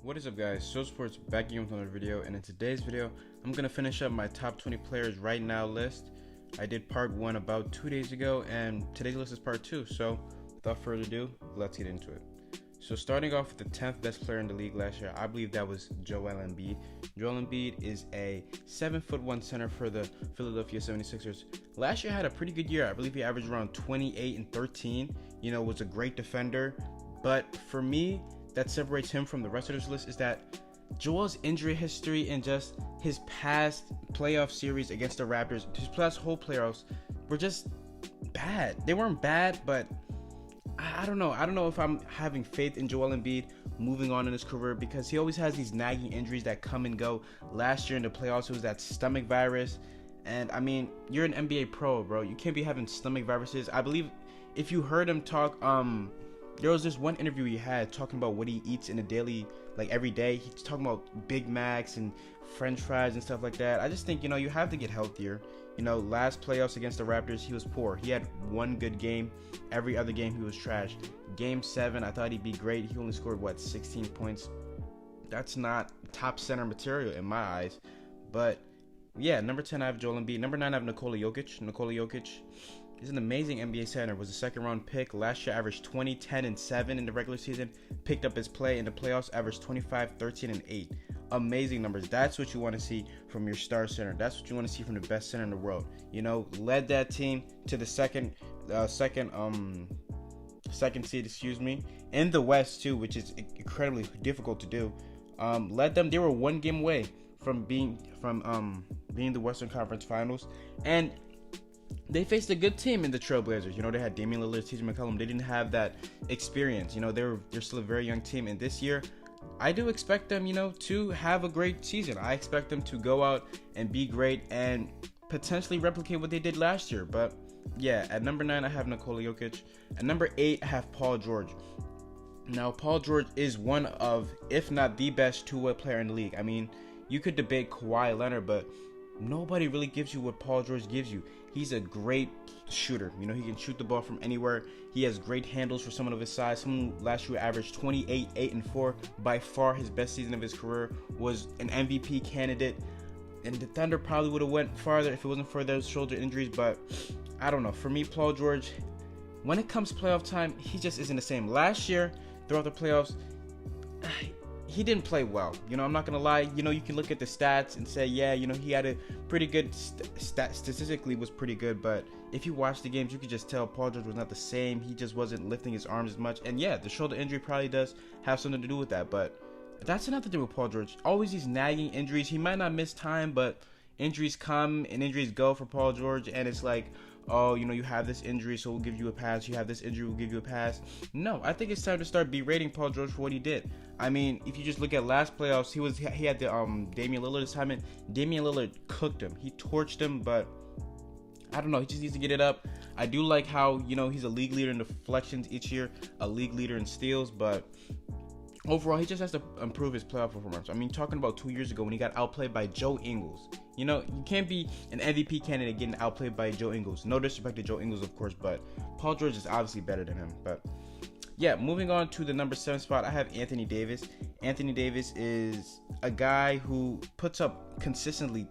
What is up, guys? So Sports back again with another video, and in today's video I'm gonna finish up my top 20 players right now list. I did part 1 about 2 days ago, and today's list is part 2. So without further ado, let's get into it. So starting off with the 10th best player in the league last year, I believe that was Joel Embiid. Joel Embiid is a 7'1" center for the Philadelphia 76ers. Last year had a pretty good year. I believe he averaged around 28 and 13. Was a great defender. But for me, that separates him from the rest of this list is that Joel's injury history and just his past playoff series against the Raptors, his past whole playoffs were just bad. They weren't bad, but I don't know. I don't know if I'm having faith in Joel Embiid moving on in his career, because he always has these nagging injuries that come and go. Last year in the playoffs, it was that stomach virus. And I mean, you're an NBA pro, bro. You can't be having stomach viruses. I believe if you heard him talk, there was this one interview he had talking about what he eats in a daily, like every day. He's talking about Big Macs and French fries and stuff like that. I just think, you have to get healthier. Last playoffs against the Raptors, he was poor. He had one good game. Every other game, he was trash. Game 7, I thought he'd be great. He only scored, 16 points? That's not top center material in my eyes. But, yeah, number 10, I have Joel Embiid. Number 9, I have Nikola Jokic. Nikola Jokic is an amazing NBA center. Was a second-round pick. Last year, averaged 20, 10, and 7 in the regular season. Picked up his play in the playoffs, averaged 25, 13, and 8. Amazing numbers. That's what you want to see from your star center. That's what you want to see from the best center in the world. Led that team to the second seed, in the West too, which is incredibly difficult to do. Led them. They were one game away from being the Western Conference Finals, and they faced a good team in the Trailblazers. They had Damian Lillard, TJ McCollum. They didn't have that experience. They're still a very young team, and this year I do expect them, to have a great season. I expect them to go out and be great and potentially replicate what they did last year. But yeah, at number 9, I have Nikola Jokic. At number 8, I have Paul George. Now, Paul George is one of, if not the best two-way player in the league. I mean, you could debate Kawhi Leonard, but nobody really gives you what Paul George gives you. He's a great shooter. He can shoot the ball from anywhere. He has great handles for someone of his size. Someone last year averaged 28, 8, and 4. By far his best season of his career. Was an MVP candidate. And the Thunder probably would have went farther if it wasn't for those shoulder injuries. But I don't know. For me, Paul George, when it comes playoff time, he just isn't the same. Last year, throughout the playoffs, he didn't play well. I'm not gonna lie. You can look at the stats and say, yeah, he had a pretty good statistically was pretty good. But if you watch the games, you could just tell Paul George was not the same. He just wasn't lifting his arms as much. And yeah, the shoulder injury probably does have something to do with that. But that's nothing to do with Paul George. Always these nagging injuries. He might not miss time, but injuries come and injuries go for Paul George. And it's like, oh, you have this injury, so we'll give you a pass. You have this injury, we'll give you a pass. No, I think it's time to start berating Paul George for what he did. I mean, if you just look at last playoffs, he had the Damian Lillard assignment. Damian Lillard cooked him. He torched him, but I don't know. He just needs to get it up. I do like how, he's a league leader in deflections each year, a league leader in steals, but overall, he just has to improve his playoff performance. I mean, talking about 2 years ago when he got outplayed by Joe Ingles. You can't be an MVP candidate getting outplayed by Joe Ingles. No disrespect to Joe Ingles, of course, but Paul George is obviously better than him. But yeah, moving on to the number 7 spot, I have Anthony Davis. Anthony Davis is a guy who puts up consistently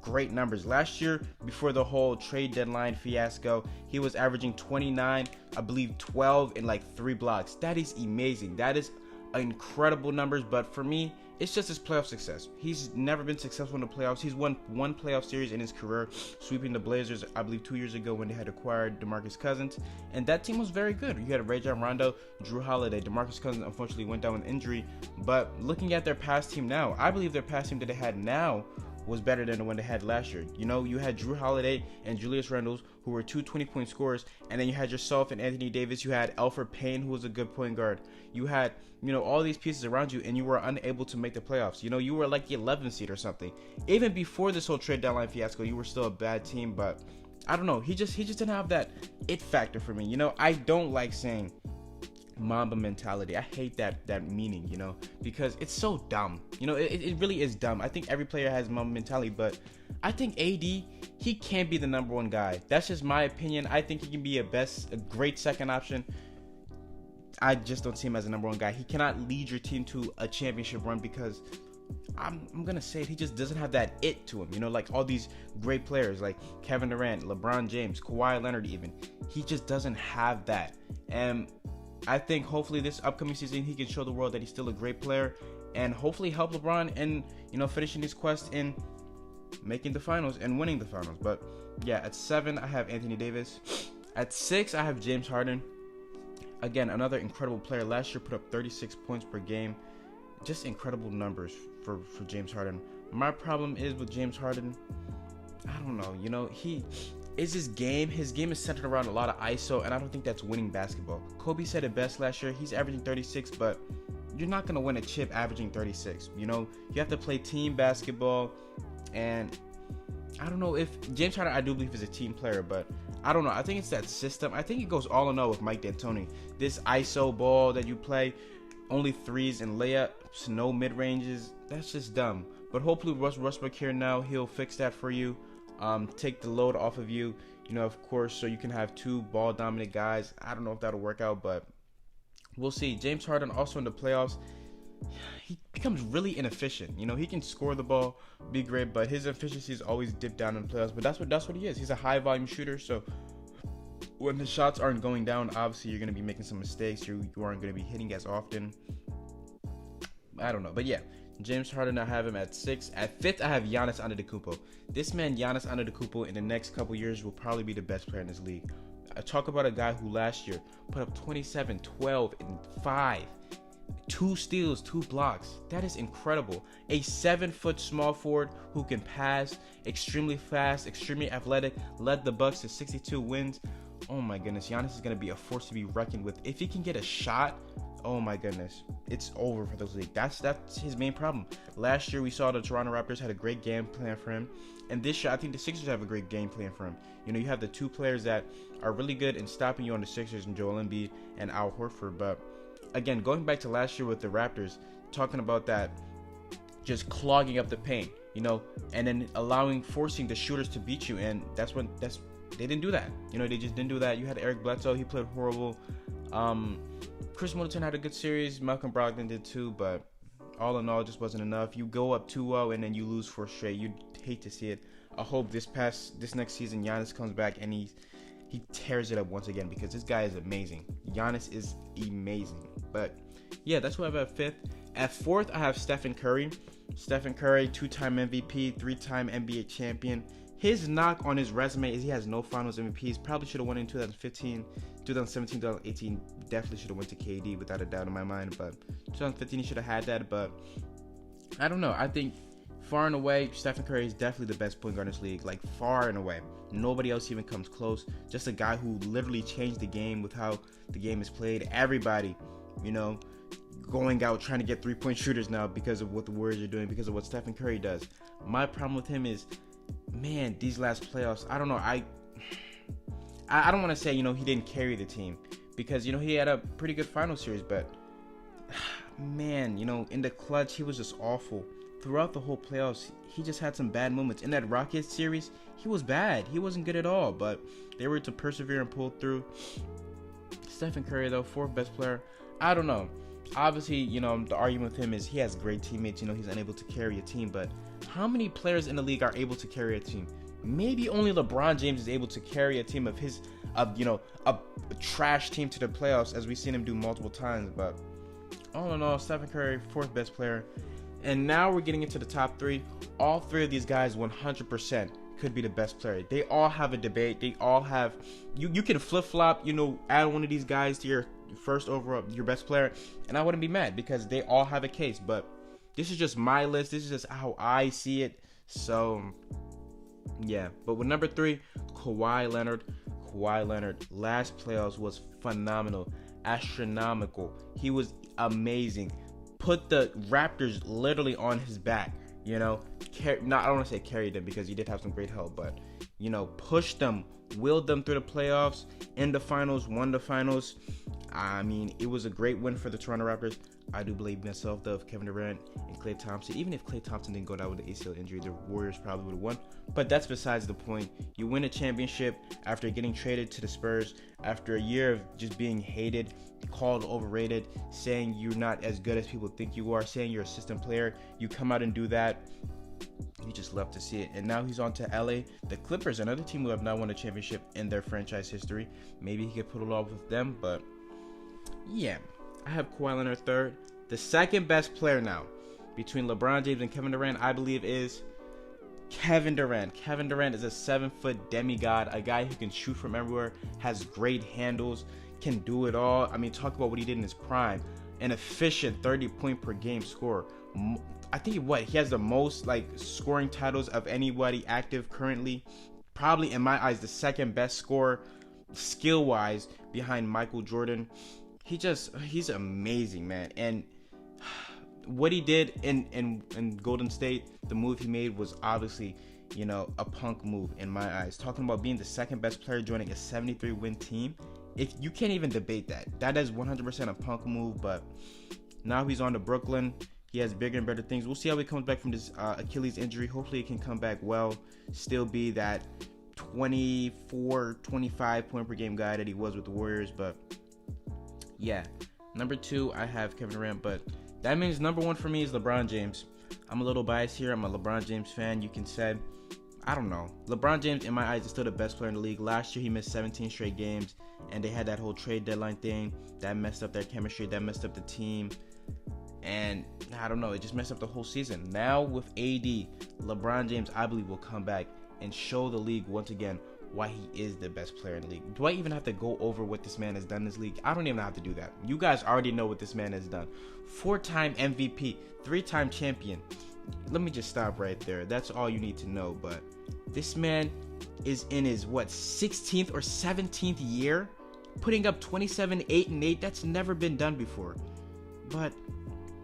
great numbers. Last year, before the whole trade deadline fiasco, he was averaging 29, I believe 12 and 3 blocks. That is amazing. That is incredible numbers. But for me, it's just his playoff success. He's never been successful in the playoffs. He's won one playoff series in his career, sweeping the Blazers, I believe 2 years ago when they had acquired DeMarcus Cousins, and that team was very good. You had Rajon Rondo, Drew Holiday. DeMarcus Cousins unfortunately went down with injury, but looking at their past team now, I believe their past team that they had now was better than the one they had last year. You had Drew Holiday and Julius Randle, who were two 20-point scorers, and then you had yourself and Anthony Davis. You had Elfrid Payne, who was a good point guard. You had, all these pieces around you, and you were unable to make the playoffs. You were like the 11th seed or something. Even before this whole trade deadline fiasco, you were still a bad team, but I don't know. He just didn't have that it factor for me. I don't like saying Mamba mentality. I hate that meaning, because it's so dumb. It really is dumb. I think every player has Mamba mentality, but I think AD, he can't be the number one guy. That's just my opinion. I think he can be a great second option. I just don't see him as a number one guy. He cannot lead your team to a championship run because I'm gonna say it, he just doesn't have that it to him. Like all these great players like Kevin Durant, LeBron James, Kawhi Leonard even. He just doesn't have that. And I think hopefully this upcoming season he can show the world that he's still a great player and hopefully help LeBron in, finishing his quest in making the finals and winning the finals. But yeah, at 7 I have Anthony Davis. At 6 I have James Harden. Again, another incredible player. Last year put up 36 points per game. Just incredible numbers for James Harden. My problem is with James Harden, I don't know, his game is centered around a lot of ISO, and I don't think that's winning basketball. Kobe said it best last year. He's averaging 36, but you're not going to win a chip averaging 36. You have to play team basketball, and I don't know if James Harden, I do believe, is a team player, but I don't know. I think it's that system. I think it goes all in all with Mike D'Antoni. This ISO ball that you play, only threes and layups, no mid-ranges, that's just dumb. But hopefully Russ Westbrook here now, he'll fix that for you. Take the load off of you, of course, so you can have 2 ball-dominant guys. I don't know if that'll work out, but we'll see. James Harden also in the playoffs, he becomes really inefficient. He can score the ball, be great, but his efficiency is always dipped down in the playoffs. But that's what he is. He's a high-volume shooter, so when the shots aren't going down, obviously you're going to be making some mistakes. You aren't going to be hitting as often. I don't know. But yeah, James Harden, I have him at 6. At 5th, I have Giannis Antetokounmpo. This man, Giannis Antetokounmpo, in the next couple years will probably be the best player in this league. I talk about a guy who last year put up 27, 12, and 5. 2 steals, 2 blocks. That is incredible. A 7-foot small forward who can pass, extremely fast, extremely athletic, led the Bucks to 62 wins. Oh my goodness, Giannis is going to be a force to be reckoned with. If he can get a shot, oh my goodness, it's over for this league. That's his main problem. Last year we saw the Toronto Raptors had a great game plan for him, and this year I think the Sixers have a great game plan for him. You have the 2 players that are really good in stopping you on the Sixers, and Joel Embiid and Al Horford. But again, going back to last year with the Raptors, talking about that, just clogging up the paint, and then forcing the shooters to beat you, and they didn't do that. They just didn't do that. You had Eric Bledsoe, he played horrible. Chris Middleton had a good series. Malcolm Brogdon did too, but all in all, it just wasn't enough. You go up 2-0 and then you lose 4 straight. You'd hate to see it. I hope this next season Giannis comes back and he tears it up once again, because this guy is amazing. Giannis is amazing. But yeah, that's what I have at 5th. At 4th, I have Stephen Curry. Stephen Curry, 2-time MVP, 3-time NBA champion. His knock on his resume is he has no finals MVPs. Probably should have won in 2015, 2017, 2018. Definitely should have went to KD without a doubt in my mind. But 2015 he should have had that. But I don't know. I think far and away, Stephen Curry is definitely the best point guard in this league. Like far and away. Nobody else even comes close. Just a guy who literally changed the game with how the game is played. Everybody, going out trying to get 3-point shooters now because of what the Warriors are doing, because of what Stephen Curry does. My problem with him is, man, these last playoffs, I don't know. I don't want to say, he didn't carry the team, because, he had a pretty good final series, but man, in the clutch, he was just awful. Throughout the whole playoffs, he just had some bad moments. In that Rockets series, he was bad. He wasn't good at all, but they were to persevere and pull through. Stephen Curry, though, 4th best player. I don't know. Obviously, the argument with him is he has great teammates. He's unable to carry a team, but how many players in the league are able to carry a team? Maybe only LeBron James is able to carry a team of his, a trash team to the playoffs, as we've seen him do multiple times. But all in all, Stephen Curry, 4th best player. And now we're getting into the top 3. All 3 of these guys 100% could be the best player. They all have a debate. They all have, you can flip-flop, add one of these guys to your first overall, your best player, and I wouldn't be mad, because they all have a case. But this is just my list. This is just how I see it. So yeah, but with number 3, Kawhi Leonard. Kawhi Leonard, last playoffs was phenomenal, astronomical. He was amazing. Put the Raptors literally on his back. I don't want to say carried them, because he did have some great help, but pushed them, willed them through the playoffs, in the finals, won the finals. I mean, it was a great win for the Toronto Raptors. I do believe myself, though, if Kevin Durant and Klay Thompson, even if Klay Thompson didn't go down with the ACL injury, the Warriors probably would have won. But that's besides the point. You win a championship after getting traded to the Spurs, after a year of just being hated, called overrated, saying you're not as good as people think you are, saying you're a system player. You come out and do that. You just love to see it. And now he's on to LA. The Clippers, another team who have not won a championship in their franchise history. Maybe he could put it off with them, but yeah. I have Kawhi Leonard third. The second best player now, between LeBron James and Kevin Durant, I believe is Kevin Durant. Kevin Durant is a 7-foot demigod, a guy who can shoot from everywhere, has great handles, can do it all. I mean, talk about what he did in his prime. An efficient 30-point per game scorer. I think he has the most scoring titles of anybody active currently. Probably in my eyes the second best scorer skill-wise behind Michael Jordan. He's amazing, man. And what he did in Golden State, the move he made was obviously, a punk move in my eyes. Talking about being the second best player joining a 73-win team, if you can't even debate that. That is 100% a punk move. But now he's on to Brooklyn. He has bigger and better things. We'll see how he comes back from this Achilles injury. Hopefully he can come back well, still be that 24, 25 point per game guy that he was with the Warriors. But yeah, number 2, I have Kevin Durant, but that means number 1 for me is LeBron James. I'm a little biased here. I'm a LeBron James fan. You can say, I don't know. LeBron James, in my eyes, is still the best player in the league. Last year, he missed 17 straight games, and they had that whole trade deadline thing that messed up their chemistry, that messed up the team, and I don't know. It just messed up the whole season. Now with AD, LeBron James, I believe, will come back and show the league once again why he is the best player in the league. Do I even have to go over what this man has done in this league? I don't even have to do that. You guys already know what this man has done. 4-time MVP, 3-time champion. Let me just stop right there. That's all you need to know. But this man is in his, 16th or 17th year? Putting up 27, 8, and 8. That's never been done before. But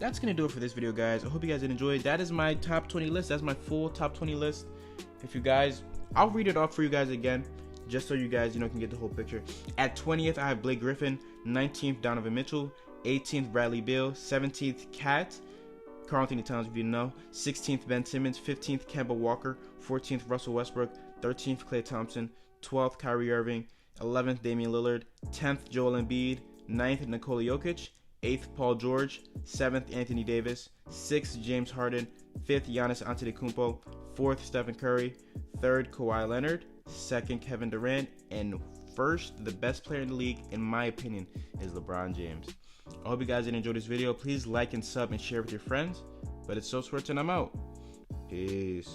that's going to do it for this video, guys. I hope you guys did enjoy. That is my top 20 list. That's my full top 20 list. If you guys... I'll read it off for you guys again, just so you guys, can get the whole picture. At 20th, I have Blake Griffin. 19th, Donovan Mitchell. 18th, Bradley Beal. 17th, Cat. Karl Anthony Towns, if you know. 16th, Ben Simmons. 15th, Kemba Walker. 14th, Russell Westbrook. 13th, Klay Thompson. 12th, Kyrie Irving. 11th, Damian Lillard. 10th, Joel Embiid. 9th, Nikola Jokic. 8th, Paul George. 7th, Anthony Davis. 6th, James Harden. 5th, Giannis Antetokounmpo. 4th, Stephen Curry. 3rd, Kawhi Leonard. 2nd, Kevin Durant. And 1st, the best player in the league, in my opinion, is LeBron James. I hope you guys did enjoy this video. Please like and sub and share with your friends. But it's So Sports, and I'm out. Peace.